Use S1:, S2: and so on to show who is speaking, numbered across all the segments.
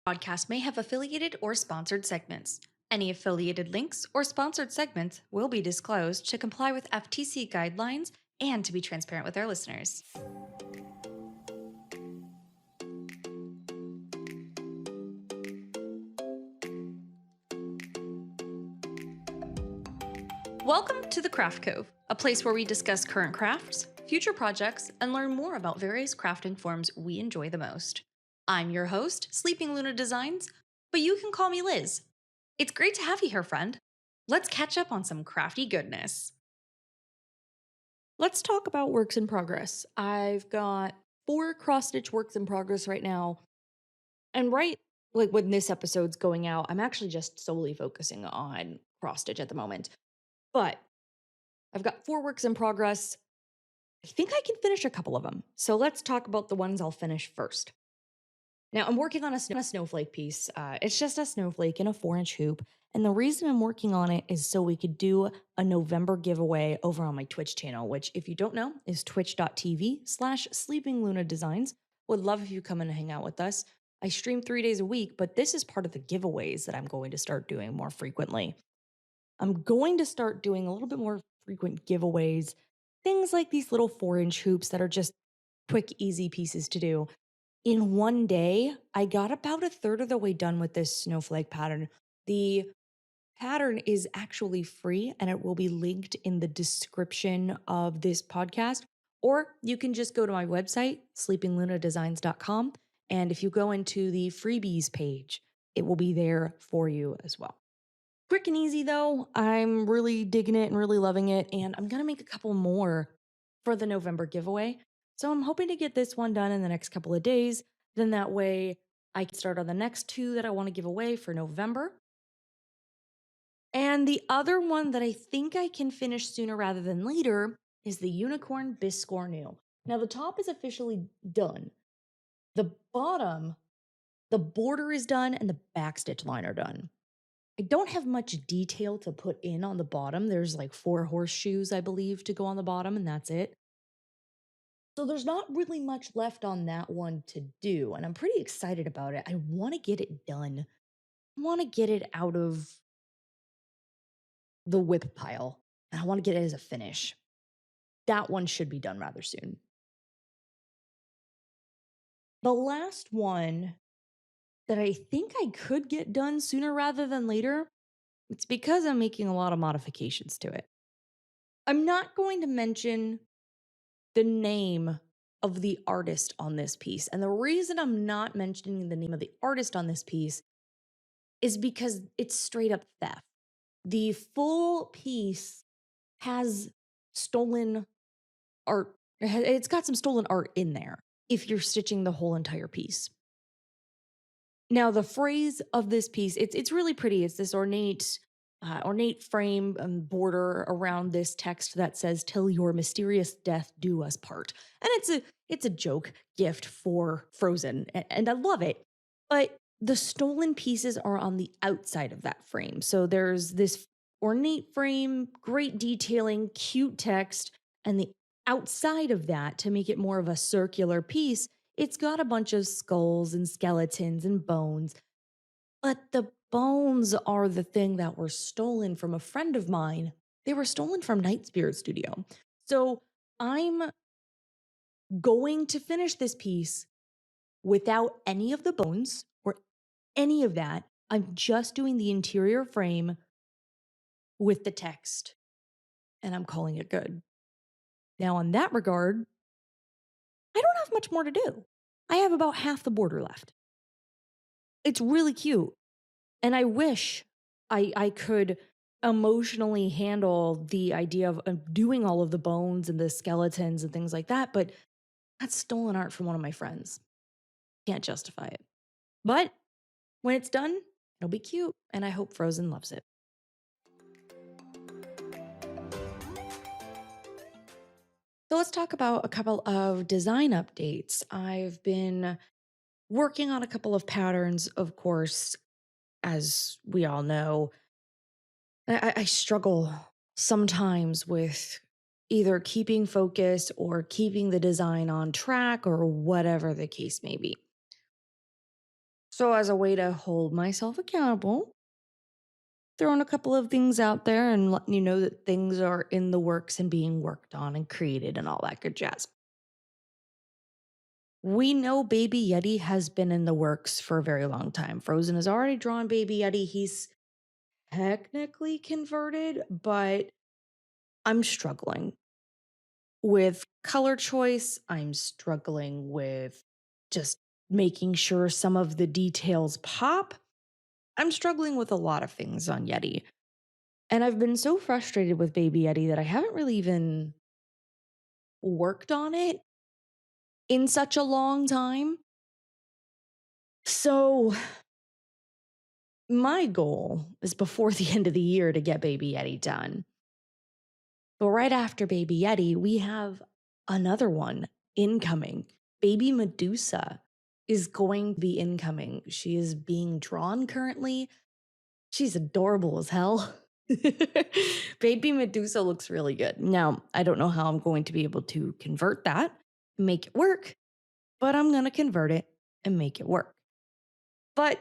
S1: Podcast may have affiliated or sponsored segments. Any affiliated links or sponsored segments will be disclosed to comply with FTC guidelines and to be transparent with our listeners. Welcome to the Craft Cove, a place where we discuss current crafts, future projects, and learn more about various crafting forms we enjoy the most. I'm your host, SleepingLunaDesigns, but you can call me Liz. It's great to have you here, friend. Let's catch up on some crafty goodness. Let's talk about works in progress. I've got 4 cross-stitch works in progress right now. And when this episode's going out, I'm actually just solely focusing on cross-stitch at the moment. But I've got 4 works in progress. I think I can finish a couple of them. So let's talk about the ones I'll finish first. Now, I'm working on a snowflake piece. It's just a snowflake in a 4-inch hoop. And the reason I'm working on it is so we could do a November giveaway over on my Twitch channel, which, if you don't know, is twitch.tv/SleepingLunaDesigns. Would love if you come in and hang out with us. I stream 3 days a week, but this is part of the giveaways that I'm going to start doing more frequently. I'm going to start doing a little bit more frequent giveaways, things like these little 4-inch hoops that are just quick, easy pieces to do. In one day, I got about a third of the way done with this snowflake pattern. The pattern is actually free and it will be linked in the description of this podcast. Or you can just go to my website, sleepinglunadesigns.com. And if you go into the freebies page, it will be there for you as well. Quick and easy though. I'm really digging it and really loving it. And I'm going to make a couple more for the November giveaway. So I'm hoping to get this one done in the next couple of days. Then that way I can start on the next 2 that I want to give away for November. And the other one that I think I can finish sooner rather than later is the Unicorn Biscornu. Now the top is officially done. The bottom, the border is done and the backstitch line are done. I don't have much detail to put in on the bottom. There's like 4 horseshoes, I believe, to go on the bottom, and that's it. So there's not really much left on that one to do, and I'm pretty excited about it. I want to get it done. I want to get it out of the whip pile, and I want to get it as a finish. That one should be done rather soon. The last one that I think I could get done sooner rather than later, it's because I'm making a lot of modifications to it. I'm not going to mention the name of the artist on this piece. And the reason I'm not mentioning the name of the artist on this piece is because it's straight up theft. The full piece has stolen art. It's got some stolen art in there if you're stitching the whole entire piece. Now, the phrase of this piece, it's really pretty. It's this ornate frame and border around this text that says, "Till your mysterious death do us part." And it's a joke gift for Frozen, and I love it. But the stolen pieces are on the outside of that frame. So there's this ornate frame, great detailing, cute text, and the outside of that, to make it more of a circular piece, it's got a bunch of skulls and skeletons and bones. But the bones are the thing that were stolen from a friend of mine. They were stolen from Night Spirit Studio. So I'm going to finish this piece without any of the bones or any of that. I'm just doing the interior frame with the text, and I'm calling it good. Now, on that regard, I don't have much more to do. I have about half the border left. It's really cute. And I wish I could emotionally handle the idea of doing all of the bones and the skeletons and things like that, but that's stolen art from one of my friends. Can't justify it. But when it's done, it'll be cute, and I hope Frozen loves it. So let's talk about a couple of design updates. I've been working on a couple of patterns, of course, as we all know. I struggle sometimes with either keeping focus or keeping the design on track or whatever the case may be. So, as a way to hold myself accountable, throwing a couple of things out there and letting you know that things are in the works and being worked on and created and all that good jazz. We know Baby Yeti has been in the works for a very long time. Frozen has already drawn Baby Yeti. He's technically converted, but I'm struggling with color choice. I'm struggling with just making sure some of the details pop. I'm struggling with a lot of things on Yeti. And I've been so frustrated with Baby Yeti that I haven't really even worked on it in such a long time. So, my goal is before the end of the year to get Baby Yeti done. But right after Baby Yeti, we have another one incoming. Baby Medusa is going to be incoming. She is being drawn currently. She's adorable as hell. Baby Medusa looks really good. Now, I don't know how I'm going to be able to convert that, make it work, but I'm going to convert it and make it work. But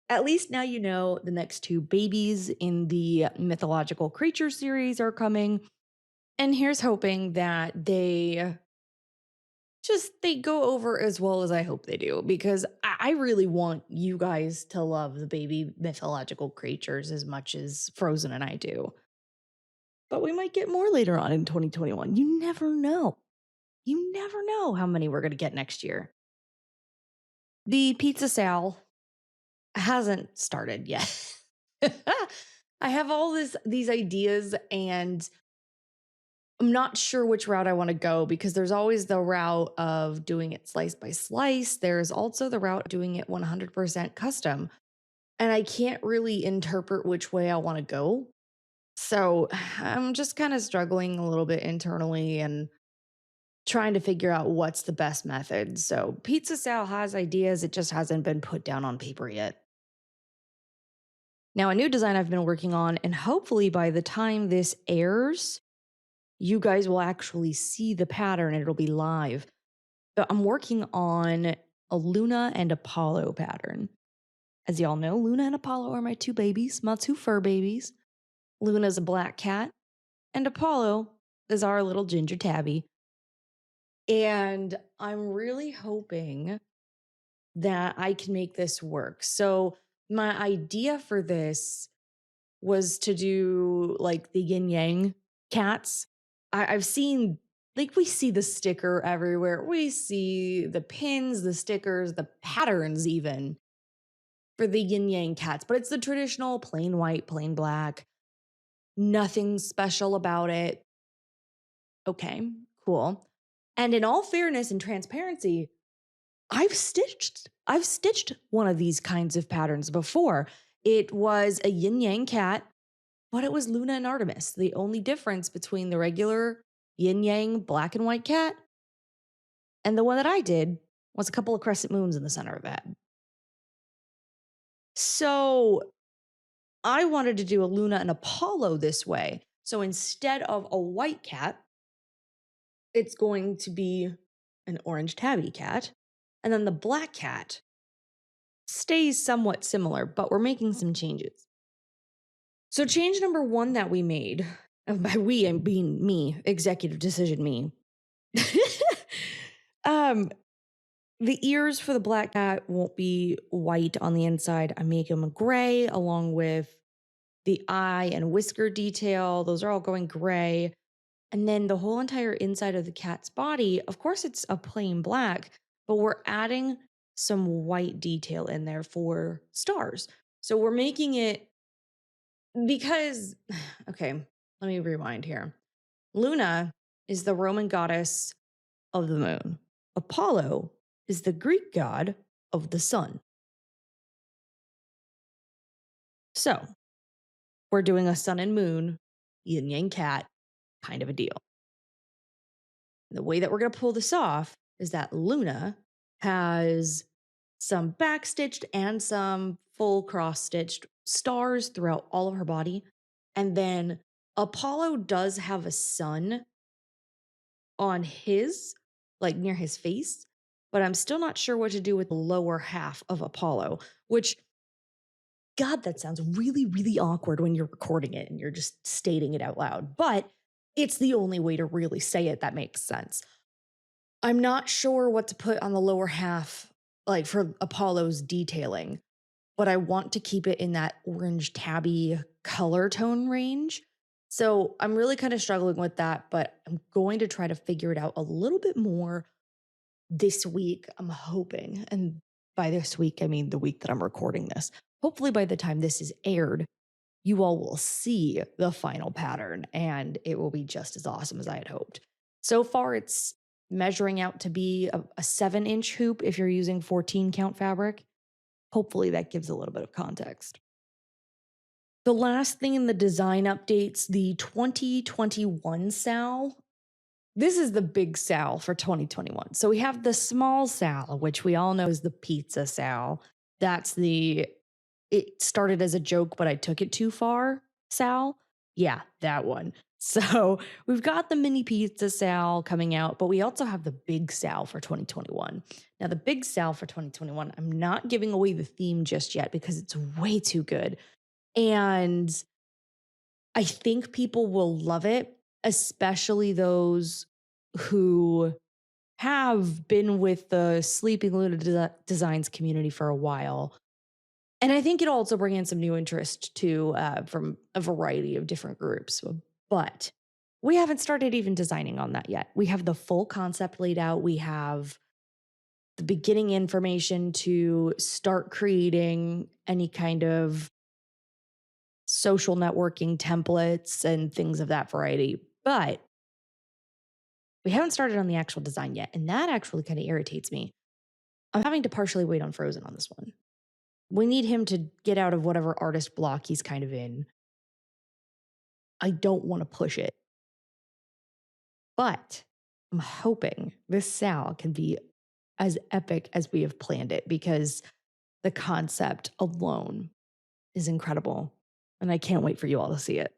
S1: at least now you know the next two babies in the mythological creature series are coming. And here's hoping that they go over as well as I hope they do, because I really want you guys to love the baby mythological creatures as much as Frozen and I do. But we might get more later on in 2021. You never know. You never know how many we're going to get next year. The Pizza Sal hasn't started yet. I have all these ideas, and I'm not sure which route I want to go, because there's always the route of doing it slice by slice. There's also the route of doing it 100% custom. And I can't really interpret which way I want to go. So I'm just kind of struggling a little bit internally and trying to figure out what's the best method. So Pizza Sal has ideas, it just hasn't been put down on paper yet. Now, a new design I've been working on, and hopefully by the time this airs, you guys will actually see the pattern and it'll be live. But I'm working on a Luna and Apollo pattern. As y'all know, Luna and Apollo are my two babies, my two fur babies. Luna's a black cat, and Apollo is our little ginger tabby. And I'm really hoping that I can make this work. So, my idea for this was to do like the yin yang cats. I've seen, like, we see the sticker everywhere. We see the pins, the stickers, the patterns, even for the yin yang cats, but it's the traditional plain white, plain black, nothing special about it. Okay, cool. And in all fairness and transparency, I've stitched one of these kinds of patterns before. It was a yin yang cat, but it was Luna and Artemis. The only difference between the regular yin yang black and white cat and the one that I did was a couple of crescent moons in the center of that. So I wanted to do a Luna and Apollo this way. So instead of a white cat, it's going to be an orange tabby cat. And then the black cat stays somewhat similar, but we're making some changes. So change number one that we made, and by we, I mean me, executive decision me. The ears for the black cat won't be white on the inside. I make them gray, along with the eye and whisker detail. Those are all going gray. And then the whole entire inside of the cat's body, of course, it's a plain black, but we're adding some white detail in there for stars. So we're making it because, okay, let me rewind here. Luna is the Roman goddess of the moon. Apollo is the Greek god of the sun. So we're doing a sun and moon, yin yang cat kind of a deal. The way that we're going to pull this off is that Luna has some backstitched and some full cross stitched stars throughout all of her body. And then Apollo does have a sun on his, like near his face. but I'm still not sure what to do with the lower half of Apollo, which, God, that sounds really, really awkward when you're recording it and you're just stating it out loud. But it's the only way to really say it that makes sense. I'm not sure what to put on the lower half, like for Apollo's detailing, but I want to keep it in that orange tabby color tone range. So I'm really kind of struggling with that, but I'm going to try to figure it out a little bit more this week. I'm hoping. And by this week, I mean the week that I'm recording this. Hopefully, by the time this is aired, you all will see the final pattern and it will be just as awesome as I had hoped. So far, it's measuring out to be a 7-inch hoop if you're using 14 count fabric. Hopefully, that gives a little bit of context. The last thing in the design updates, the 2021 SAL. This is the big SAL for 2021. So we have the small SAL, which we all know is the pizza SAL. It started as a joke, but I took it too far SAL. Yeah, that one. So we've got the mini pizza SAL coming out, but we also have the big SAL for 2021. Now, the big SAL for 2021, I'm not giving away the theme just yet because it's way too good. And I think people will love it, especially those who have been with the Sleeping Luna Designs community for a while. And I think it'll also bring in some new interest too from a variety of different groups. But we haven't started even designing on that yet. We have the full concept laid out. We have the beginning information to start creating any kind of social networking templates and things of that variety. But we haven't started on the actual design yet. And that actually kind of irritates me. I'm having to partially wait on Frozen on this one. We need him to get out of whatever artist block he's kind of in. I don't want to push it. But I'm hoping this Sal can be as epic as we have planned it because the concept alone is incredible. And I can't wait for you all to see it.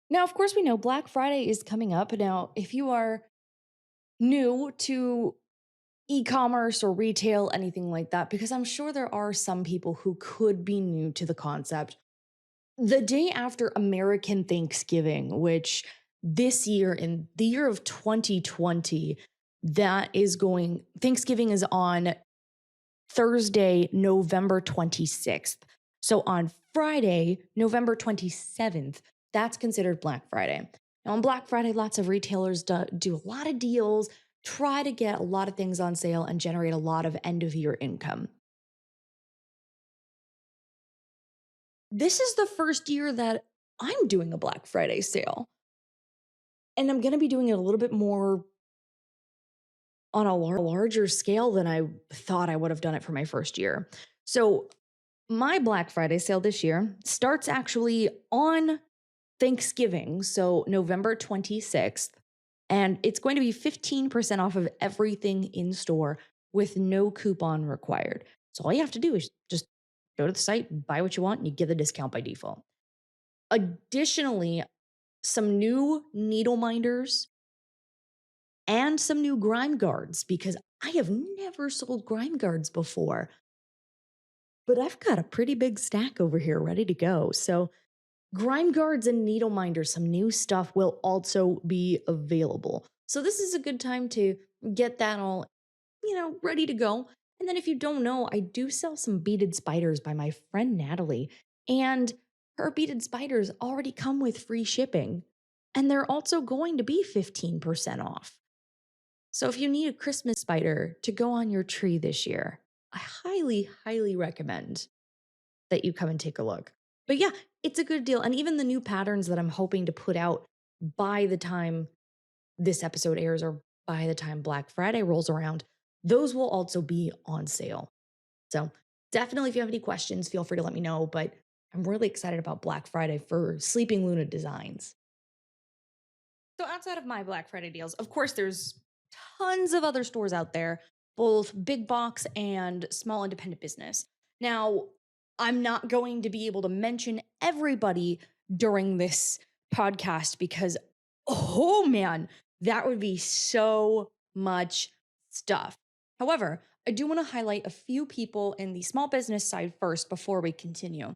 S1: Now, of course, we know Black Friday is coming up. Now, if you are new to e-commerce or retail, anything like that, because I'm sure there are some people who could be new to the concept. The day after American Thanksgiving, which this year in the year of 2020, Thanksgiving is on Thursday, November 26th. So on Friday, November 27th, that's considered Black Friday. Now, on Black Friday, lots of retailers do a lot of deals, try to get a lot of things on sale, and generate a lot of end of year income. This is the first year that I'm doing a Black Friday sale. And I'm going to be doing it a little bit more on a larger scale than I thought I would have done it for my first year. So, my Black Friday sale this year starts actually on Thanksgiving, so November 26th, and it's going to be 15% off of everything in store with no coupon required. So all you have to do is just go to the site, buy what you want, and you get the discount by default. Additionally, some new needle minders and some new grime guards because I have never sold grime guards before. But I've got a pretty big stack over here ready to go. So grime guards and needle minders, some new stuff will also be available. So this is a good time to get that all, ready to go. And then if you don't know, I do sell some beaded spiders by my friend Natalie. And her beaded spiders already come with free shipping. And they're also going to be 15% off. So if you need a Christmas spider to go on your tree this year, I highly, highly recommend that you come and take a look. But yeah, it's a good deal. And even the new patterns that I'm hoping to put out by the time this episode airs or by the time Black Friday rolls around, those will also be on sale. So definitely, if you have any questions, feel free to let me know. But I'm really excited about Black Friday for Sleeping Luna Designs. So outside of my Black Friday deals, of course, there's tons of other stores out there, both big box and small independent business. Now, I'm not going to be able to mention everybody during this podcast because, oh man, that would be so much stuff. However, I do want to highlight a few people in the small business side first before we continue.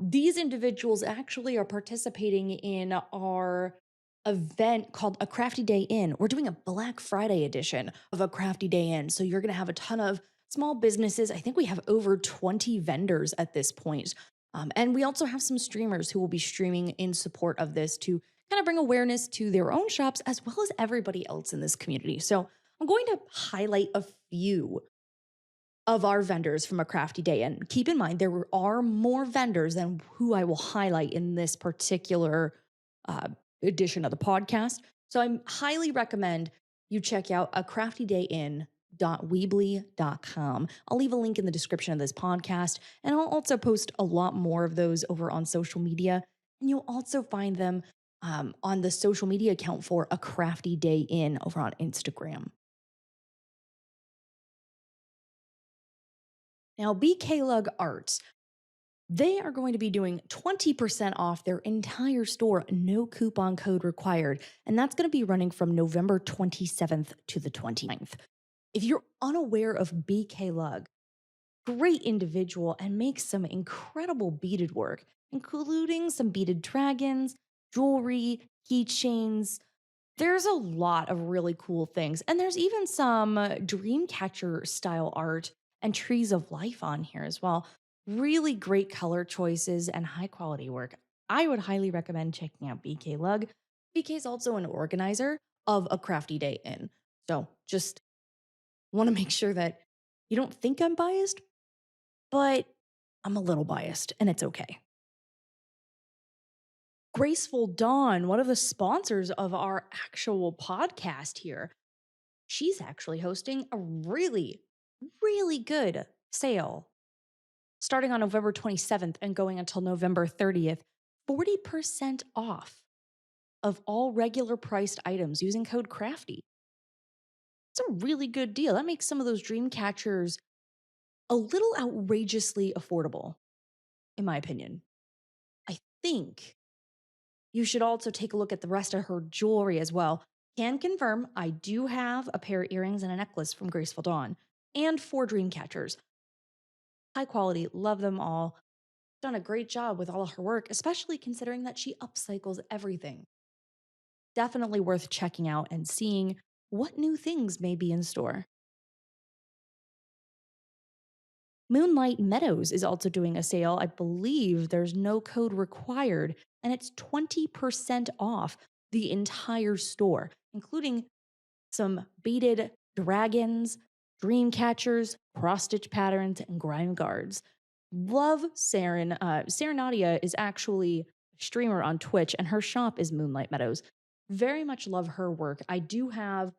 S1: These individuals actually are participating in our event called A Crafty Day In. We're doing a Black Friday edition of A Crafty Day In. So you're going to have a ton of small businesses. I think we have over 20 vendors at this point. And we also have some streamers who will be streaming in support of this to kind of bring awareness to their own shops as well as everybody else in this community. So I'm going to highlight a few of our vendors from A Crafty Day. And keep in mind, there are more vendors than who I will highlight in this particular edition of the podcast. So I highly recommend you check out acraftydayin.weebly.com. I'll leave a link in the description of this podcast, and I'll also post a lot more of those over on social media. And you'll also find them on the social media account for A Crafty Day In over on Instagram. Now, BK Lug Arts, they are going to be doing 20% off their entire store, no coupon code required. And that's going to be running from November 27th to the 29th. If you're unaware of BK Lug, great individual and makes some incredible beaded work, including some beaded dragons, jewelry, keychains. There's a lot of really cool things. And there's even some Dreamcatcher style art and trees of life on here as well. Really great color choices and high quality work. I would highly recommend checking out BK Lug. BK is also an organizer of A Crafty Day In. So just want to make sure that you don't think I'm biased, but I'm a little biased and it's okay. Graceful Dawn, one of the sponsors of our actual podcast here, she's actually hosting a really, really good sale starting on November 27th and going until November 30th. 40% off of all regular priced items using code CRAFTY. It's a really good deal. That makes some of those dream catchers a little outrageously affordable, in my opinion. I think you should also take a look at the rest of her jewelry as well. Can confirm I do have a pair of earrings and a necklace from Graceful Dawn and 4 dream catchers. High quality, love them all. Done a great job with all of her work, especially considering that she upcycles everything. Definitely worth checking out and seeing what new things may be in store. Moonlight Meadows is also doing a sale. I believe there's no code required, and it's 20% off the entire store, including some beaded dragons, dream catchers, cross stitch patterns, and grime guards. Love Saren. Nadia is actually a streamer on Twitch, and her shop is Moonlight Meadows. Very much love her work. I do have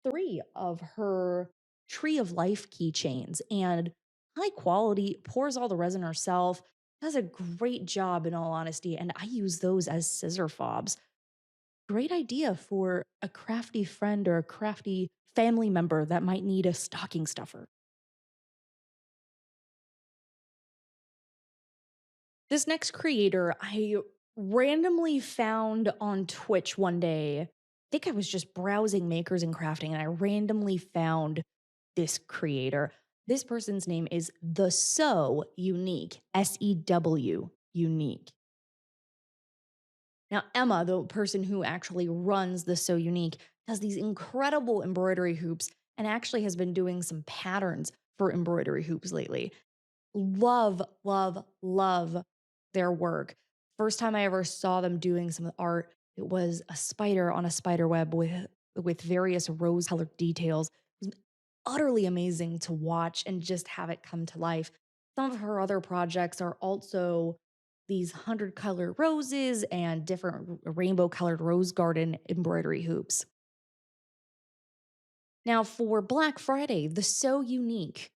S1: 3 of her Tree of Life keychains, and high quality, pours all the resin herself, does a great job in all honesty, and I use those as scissor fobs. Great idea for a crafty friend or a crafty family member that might need a stocking stuffer. This next creator I randomly found on Twitch one day. I think I was just browsing makers and crafting and I randomly found this creator. This person's name is The So Unique, SEW Unique. Now, Emma, the person who actually runs The So Unique, does these incredible embroidery hoops and actually has been doing some patterns for embroidery hoops lately. Love, love, love their work. First time I ever saw them doing some art, it was a spider on a spider web with various rose-colored details. It was utterly amazing to watch and just have it come to life. Some of her other projects are also these 100-color roses and different rainbow-colored rose garden embroidery hoops. Now, for Black Friday, the So Unique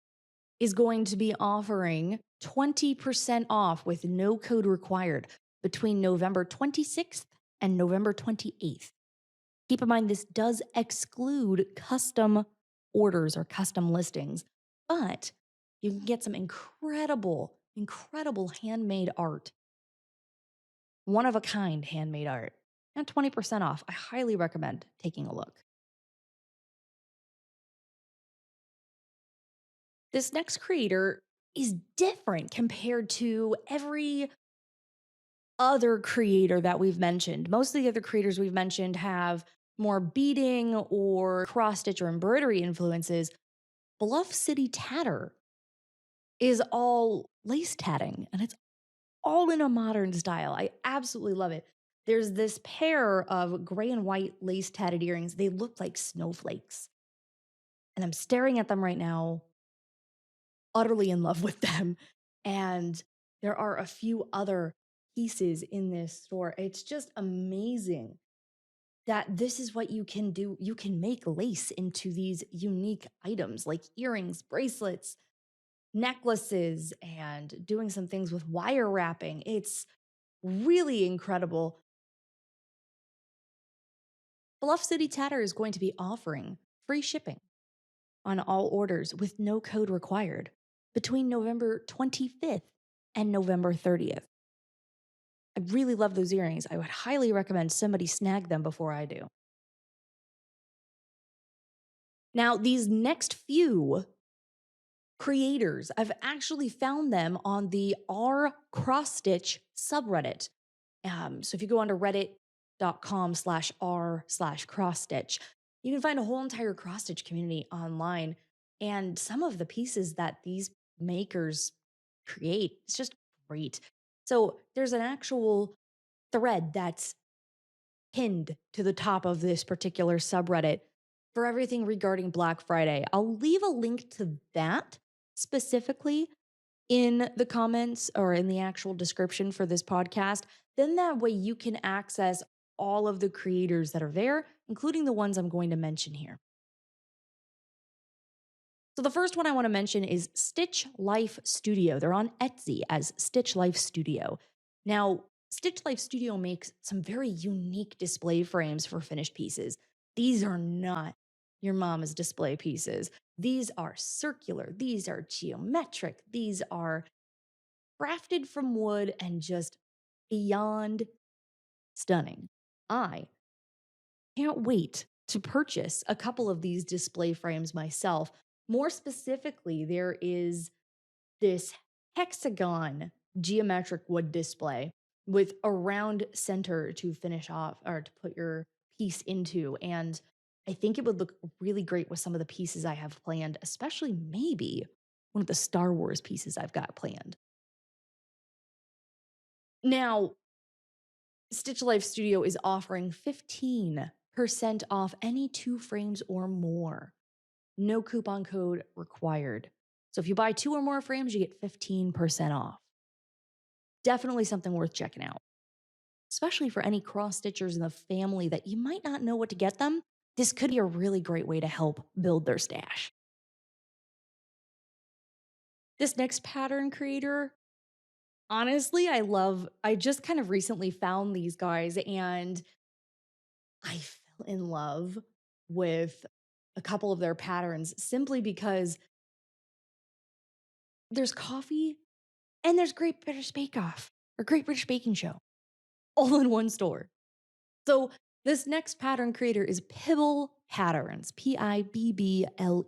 S1: is going to be offering 20% off with no code required between November 26th and November 28th. Keep in mind, this does exclude custom orders or custom listings, but you can get some incredible, incredible handmade art, one of a kind handmade art, and 20% off. I highly recommend taking a look. This next creator is different compared to every other creator that we've mentioned. Most of the other creators we've mentioned have more beading or cross stitch or embroidery influences. Bluff City Tatter is all lace tatting, and it's all in a modern style. I absolutely love it. There's this pair of gray and white lace tatted earrings. They look like snowflakes. And I'm staring at them right now, utterly in love with them. And there are a few other pieces in this store. It's just amazing that this is what you can do. You can make lace into these unique items like earrings, bracelets, necklaces, and doing some things with wire wrapping. It's really incredible. Bluff City Tatter is going to be offering free shipping on all orders with no code required between November 25th and November 30th. I really love those earrings. I would highly recommend somebody snag them before I do. Now, these next few creators, I've actually found them on the R cross stitch subreddit. So if you go onto reddit.com/r/cross stitch, you can find a whole entire cross stitch community online. And some of the pieces that these makers create, it's just great. So there's an actual thread that's pinned to the top of this particular subreddit for everything regarding Black Friday. I'll leave a link to that specifically in the comments or in the actual description for this podcast. Then that way you can access all of the creators that are there, including the ones I'm going to mention here. So the first one I want to mention is Stitch Life Studio. They're on Etsy as Stitch Life Studio. Now, Stitch Life Studio makes some very unique display frames for finished pieces. These are not your mama's display pieces. These are circular, these are geometric, these are crafted from wood and just beyond stunning. I can't wait to purchase a couple of these display frames myself. More specifically, there is this hexagon geometric wood display with a round center to finish off or to put your piece into. And I think it would look really great with some of the pieces I have planned, especially maybe one of the Star Wars pieces I've got planned. Now, Stitch Life Studio is offering 15% off any 2 frames or more. No coupon code required. So if you buy 2 or more frames, you get 15% off. Definitely something worth checking out, especially for any cross stitchers in the family that you might not know what to get them. This could be a really great way to help build their stash. This next pattern creator, honestly, I just kind of recently found these guys and I fell in love with a couple of their patterns simply because there's coffee and there's Great British Bake Off or Great British Baking Show all in one store. So this next pattern creator is Pibble Patterns, Pibble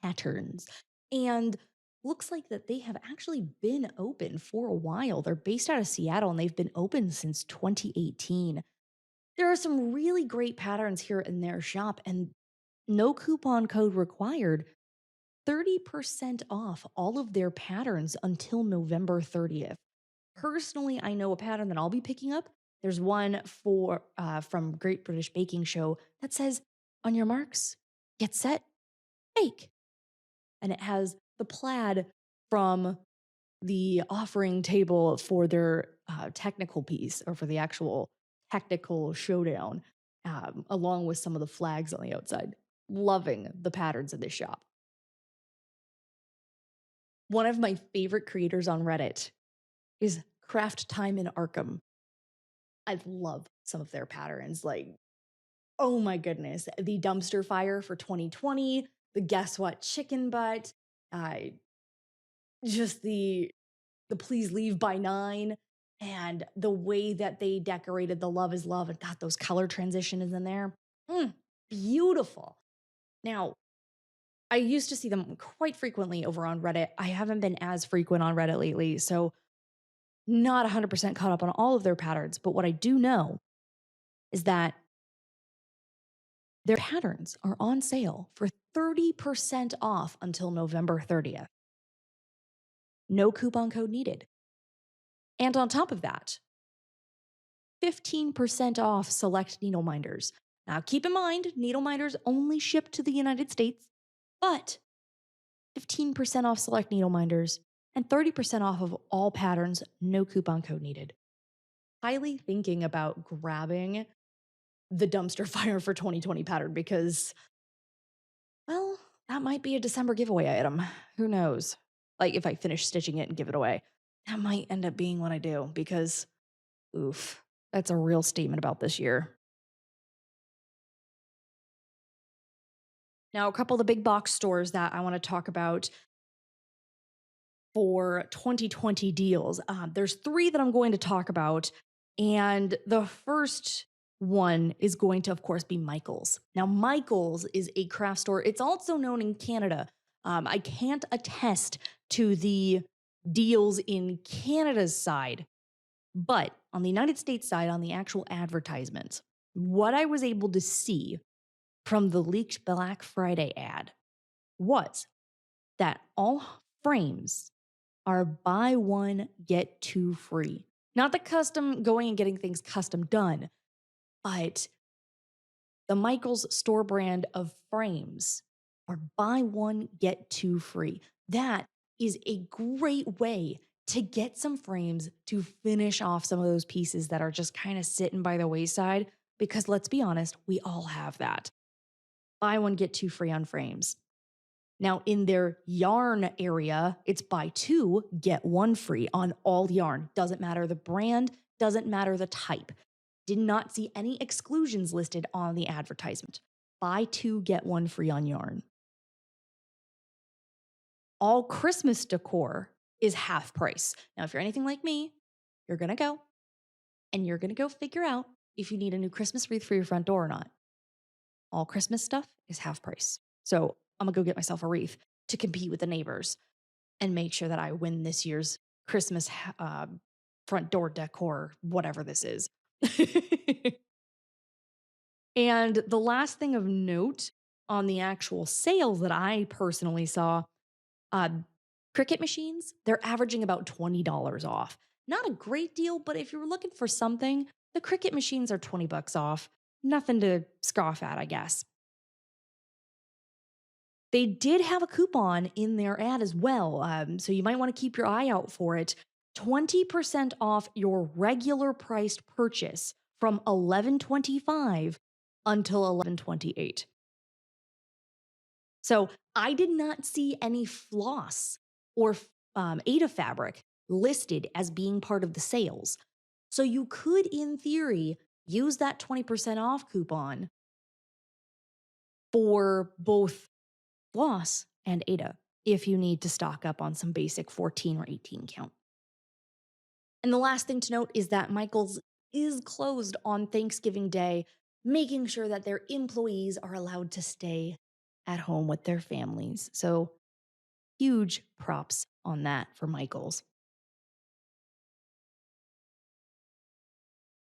S1: Patterns. And looks like that they have actually been open for a while. They're based out of Seattle and they've been open since 2018. There are some really great patterns here in their shop and no coupon code required. 30% off all of their patterns until November 30th. Personally, I know a pattern that I'll be picking up. There's one from Great British Baking Show that says, on your marks, get set, bake. And it has the plaid from the offering table for their technical piece or for the actual technical showdown, along with some of the flags on the outside. Loving the patterns in this shop. One of my favorite creators on Reddit is Craft Time in Arkham. I love some of their patterns. Like, oh my goodness, the dumpster fire for 2020, the guess what chicken butt, uh, just the please leave by 9, and the way that they decorated the love is love and got those color transitions in there. Mm, beautiful. Now, I used to see them quite frequently over on Reddit. I haven't been as frequent on Reddit lately, so not 100% caught up on all of their patterns. But what I do know is that their patterns are on sale for 30% off until November 30th. No coupon code needed. And on top of that, 15% off select needle minders. Now, keep in mind, needle minders only ship to the United States, but 15% off select needle minders and 30% off of all patterns, no coupon code needed. Highly thinking about grabbing the dumpster fire for 2020 pattern because, well, that might be a December giveaway item. Who knows? Like if I finish stitching it and give it away, that might end up being what I do because, oof, that's a real statement about this year. Now, a couple of the big box stores that I want to talk about for 2020 deals. There's 3 that I'm going to talk about. And the first one is going to, of course, be Michaels. Now, Michaels is a craft store. It's also known in Canada. I can't attest to the deals in Canada's side, but on the United States side, on the actual advertisement, what I was able to see from the leaked Black Friday ad was that all frames are buy one, get 2 free. Not the custom going and getting things custom done, but the Michaels store brand of frames are buy one, get 2 free. That is a great way to get some frames to finish off some of those pieces that are just kind of sitting by the wayside. Because let's be honest, we all have that. Buy one, get 2 free on frames. Now, in their yarn area, it's buy 2, get 1 free on all yarn. Doesn't matter the brand, doesn't matter the type. Did not see any exclusions listed on the advertisement. Buy 2, get 1 free on yarn. All Christmas decor is half price. Now, if you're anything like me, you're going to go and you're going to go figure out if you need a new Christmas wreath for your front door or not. All Christmas stuff is half price. So I'm going to go get myself a wreath to compete with the neighbors and make sure that I win this year's Christmas front door decor, whatever this is. And the last thing of note on the actual sales that I personally saw, Cricut machines, they're averaging about $20 off. Not a great deal, but if you're looking for something, the Cricut machines are $20 off. Nothing to scoff at, I guess. They did have a coupon in their ad as well, so you might want to keep your eye out for it. 20% off your regular priced purchase from $11.25 until $11.28. So I did not see any floss or Ada fabric listed as being part of the sales. So you could, in theory, use that 20% off coupon for both floss and Ada if you need to stock up on some basic 14 or 18 count. And the last thing to note is that Michaels is closed on Thanksgiving Day, making sure that their employees are allowed to stay at home with their families. So huge props on that for Michaels.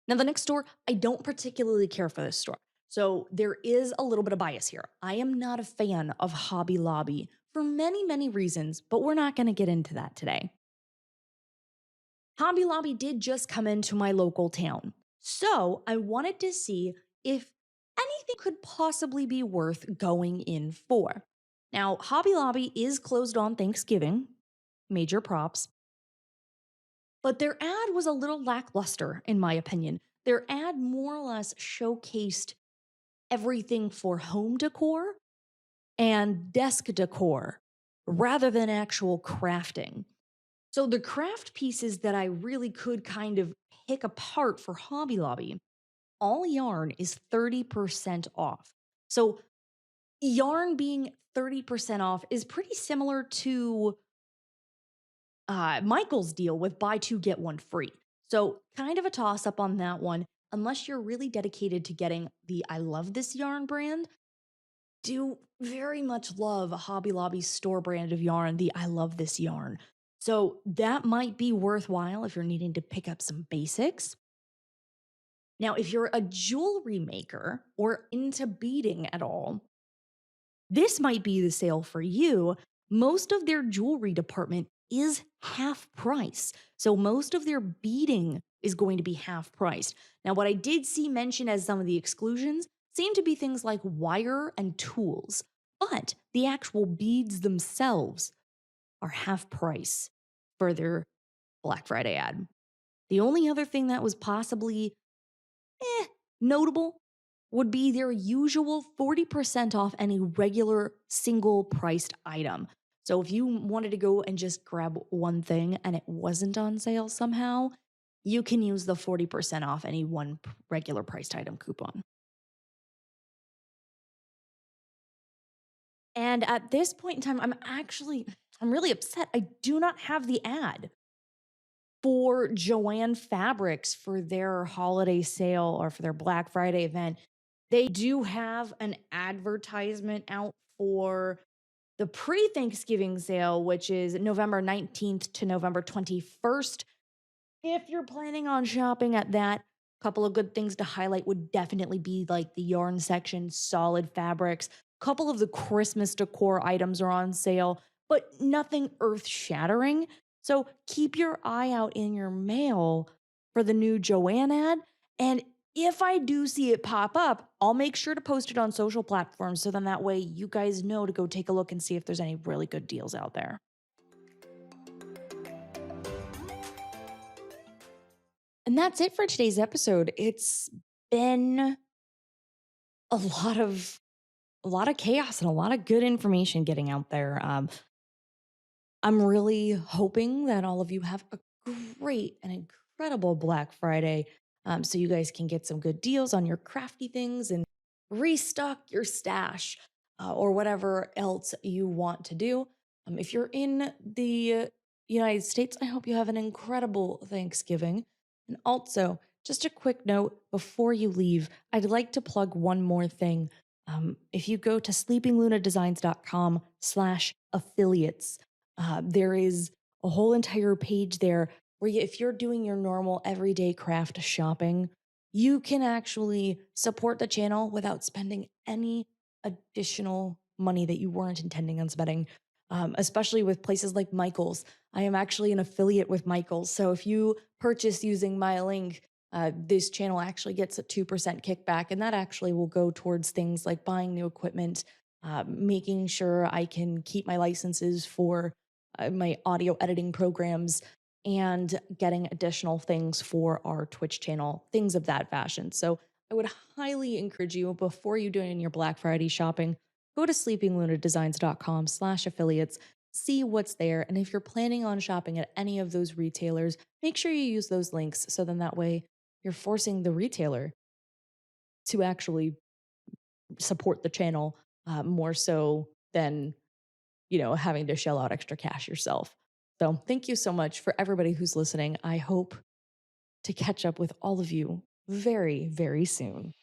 S1: Now, the next store, I don't particularly care for this store. So there is a little bit of bias here. I am not a fan of Hobby Lobby for many, many reasons, but we're not going to get into that today. Hobby Lobby did just come into my local town. So I wanted to see if anything could possibly be worth going in for. Now, Hobby Lobby is closed on Thanksgiving. Major props. But their ad was a little lackluster, in my opinion. Their ad more or less showcased everything for home decor and desk decor rather than actual crafting. So the craft pieces that I really could kind of pick apart for Hobby Lobby all yarn is 30% off. So yarn being 30% off is pretty similar to Michael's deal with buy two, get one free. So, kind of a toss up on that one. Unless you're really dedicated to getting the I Love This Yarn brand, do very much love a Hobby Lobby store brand of yarn, the I Love This Yarn. So, that might be worthwhile if you're needing to pick up some basics. Now, if you're a jewelry maker or into beading at all, this might be the sale for you. Most of their jewelry department is half price. So most of their beading is going to be half priced. Now, what I did see mentioned as some of the exclusions seem to be things like wire and tools, but the actual beads themselves are half price for their Black Friday ad. The only other thing that was possibly notable would be their usual 40% off any regular single priced item. So if you wanted to go and just grab one thing and it wasn't on sale somehow, you can use the 40% off any one regular priced item coupon. And at this point in time, I'm really upset. I do not have the ad for Joanne Fabrics for their holiday sale or for their Black Friday event. They do have an advertisement out for the pre Thanksgiving sale, which is November 19th to November 21st. If you're planning on shopping at that, a couple of good things to highlight would definitely be like the yarn section, solid fabrics. A couple of the Christmas decor items are on sale, but nothing earth shattering. So keep your eye out in your mail for the new Joanne ad. And if I do see it pop up, I'll make sure to post it on social platforms so then that way you guys know to go take a look and see if there's any really good deals out there. And that's it for today's episode. It's been a lot of chaos and a lot of good information getting out there. I'm really hoping that all of you have a great and incredible Black Friday, so you guys can get some good deals on your crafty things and restock your stash or whatever else you want to do. If you're in the United States, I hope you have an incredible Thanksgiving. And also, just a quick note before you leave, I'd like to plug one more thing. If you go to sleepinglunadesigns.com/affiliates, there is a whole entire page there where if you're doing your normal everyday craft shopping, you can actually support the channel without spending any additional money that you weren't intending on spending, especially with places like Michael's. I am actually an affiliate with Michael's. So if you purchase using my link, this channel actually gets a 2% kickback, and that actually will go towards things like buying new equipment, making sure I can keep my licenses for my audio editing programs, and getting additional things for our Twitch channel, things of that fashion. So I would highly encourage you before you do it in your Black Friday shopping, go to sleepinglunadesigns.com/affiliates, see what's there. And if you're planning on shopping at any of those retailers, make sure you use those links so then that way you're forcing the retailer to actually support the channel more so than having to shell out extra cash yourself. So thank you so much for everybody who's listening. I hope to catch up with all of you very, very soon.